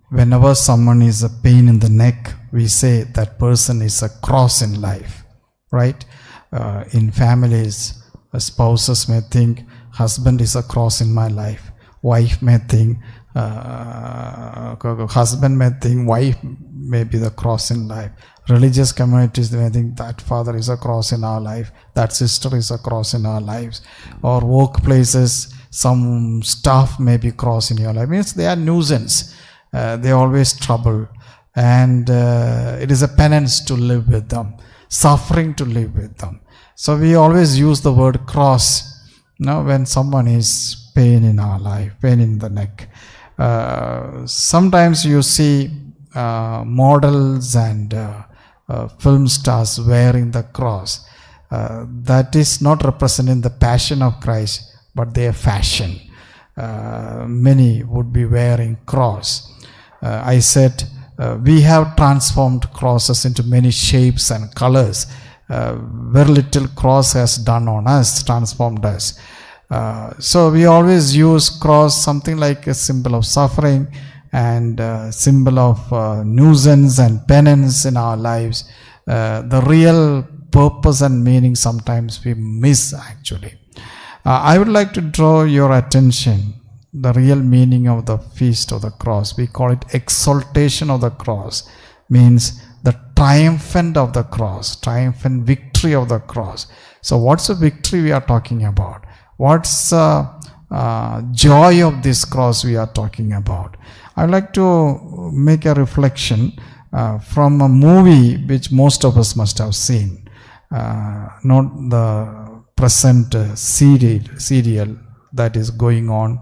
whenever someone is a pain in the neck, we say that person is a cross in life, right? In families, spouses may think husband is a cross in my life. Wife may think, husband may think wife may be the cross in life. Religious communities may think that father is a cross in our life, that sister is a cross in our lives. Or workplaces, some staff may be cross in your life. It means they are nuisance. They always trouble. And it is a penance to live with them, suffering to live with them. So we always use the word cross when someone is pain in our life, pain in the neck. Sometimes you see models and film stars wearing the cross. That is not representing the passion of Christ, but their fashion. Many would be wearing cross. I said we have transformed crosses into many shapes and colors. Very little cross has done on us, transformed us. So we always use cross something like a symbol of suffering and symbol of nuisance and penance in our lives. The real purpose and meaning sometimes we miss actually. I would like to draw your attention the real meaning of the feast of the cross. We call it Exaltation of the cross. Means the triumphant of the cross, triumphant victory of the cross. So what's the victory we are talking about? What's the joy of this cross we are talking about? I'd like to make a reflection from a movie which most of us must have seen. Not the present serial that is going on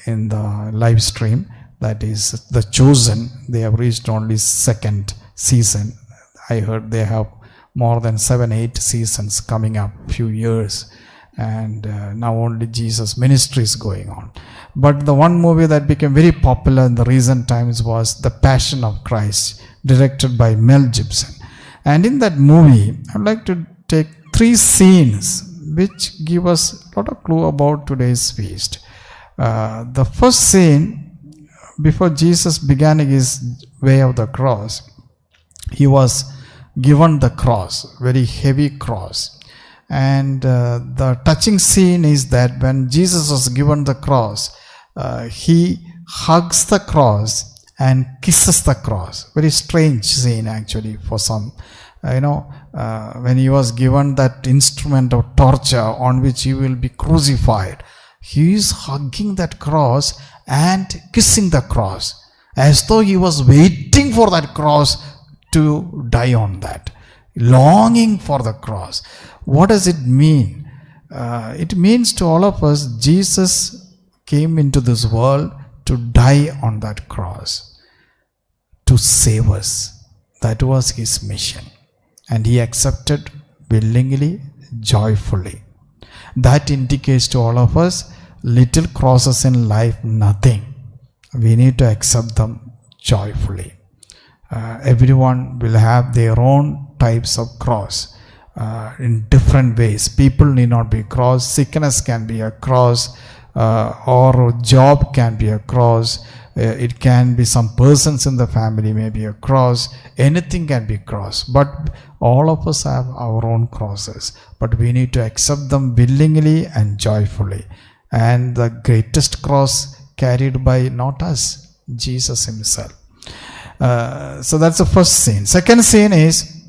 in the live stream, that is The Chosen. They have reached only second season. I heard they have more than 7-8 seasons coming up, few years, and now only Jesus ministry is going on. But the one movie that became very popular in the recent times was The Passion of Christ, directed by Mel Gibson. And in that movie, I'd like to take 3 scenes which give us a lot of clue about today's feast. The first scene, before Jesus began his way of the cross, he was given the cross, very heavy cross. And the touching scene is that when Jesus was given the cross, he hugs the cross and kisses the cross. Very strange scene actually for some. When he was given that instrument of torture on which he will be crucified, he is hugging that cross and kissing the cross as though he was waiting for that cross to die on that, longing for the cross. What does it mean? It means to all of us, Jesus came into this world to die on that cross, to save us. That was his mission. And he accepted willingly, joyfully. That indicates to all of us, little crosses in life, nothing. We need to accept them joyfully. Everyone will have their own types of cross in different ways. People need not be cross. Sickness can be a cross, or job can be a cross. It can be some persons in the family may be a cross. Anything can be cross. But all of us have our own crosses. But we need to accept them willingly and joyfully. And the greatest cross carried by not us, Jesus himself. So that's the first scene. Second scene is,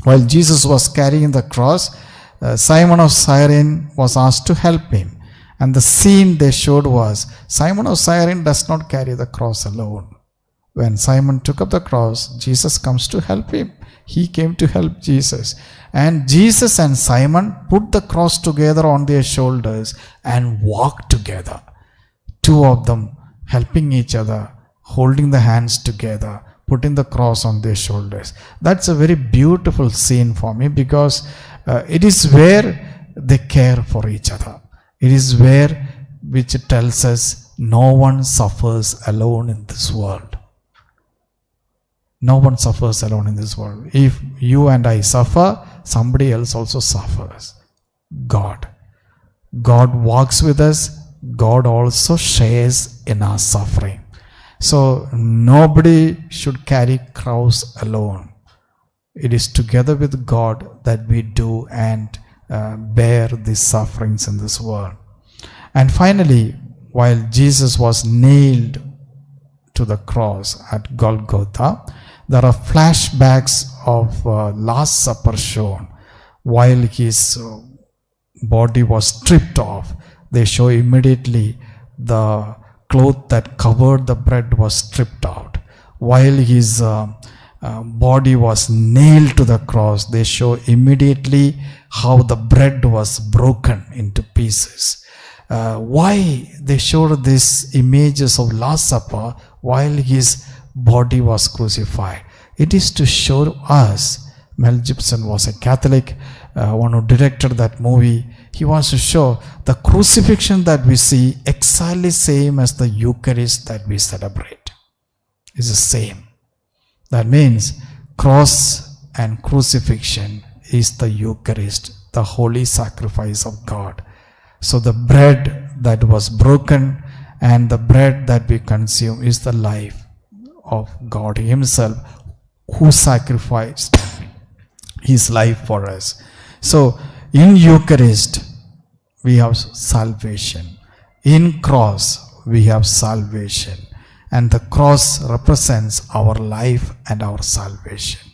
while Jesus was carrying the cross, Simon of Cyrene was asked to help him. And the scene they showed was, Simon of Cyrene does not carry the cross alone. When Simon took up the cross, Jesus comes to help him. He came to help Jesus. And Jesus and Simon put the cross together on their shoulders and walked together. 2 of them helping each other, holding the hands together, putting the cross on their shoulders. That's a very beautiful scene for me, because it is where they care for each other. It is where which tells us no one suffers alone in this world. No one suffers alone in this world. If you and I suffer, somebody else also suffers. God walks with us. God also shares in our suffering. So nobody should carry cross alone. It is together with God that we do and bear these sufferings in this world. And finally, while Jesus was nailed to the cross at Golgotha, there are flashbacks of Last Supper shown. While his body was stripped off, they show immediately the cloth that covered the bread was stripped out. While his body was nailed to the cross, they show immediately how the bread was broken into pieces. Why they showed these images of Last Supper while his body was crucified? It is to show us. Mel Gibson was a Catholic, one who directed that movie. He wants to show the crucifixion that we see exactly same as the Eucharist that we celebrate. It's the same. That means cross and crucifixion is the Eucharist, the holy sacrifice of God. So the bread that was broken and the bread that we consume is the life of God Himself, who sacrificed His life for us. So in Eucharist we have salvation. In cross we have salvation. And the cross represents our life and our salvation.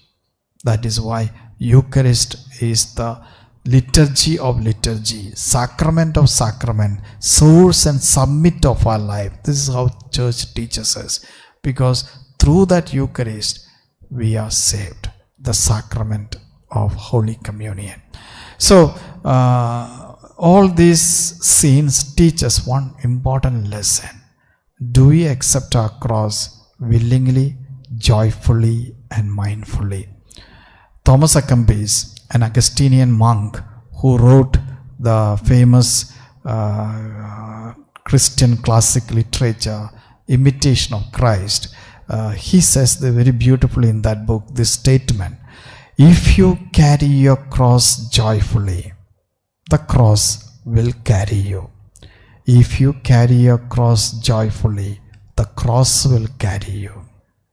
That is why Eucharist is the liturgy of liturgy, sacrament of sacrament, source and summit of our life. This is how church teaches us. Because through that Eucharist we are saved. The sacrament of Holy Communion. So all these scenes teach us one important lesson. Do we accept our cross willingly, joyfully, and mindfully? Thomas à Kempis, an Augustinian monk who wrote the famous Christian classic literature, Imitation of Christ, he says very beautifully in that book this statement: if you carry your cross joyfully, the cross will carry you. If you carry your cross joyfully, the cross will carry you.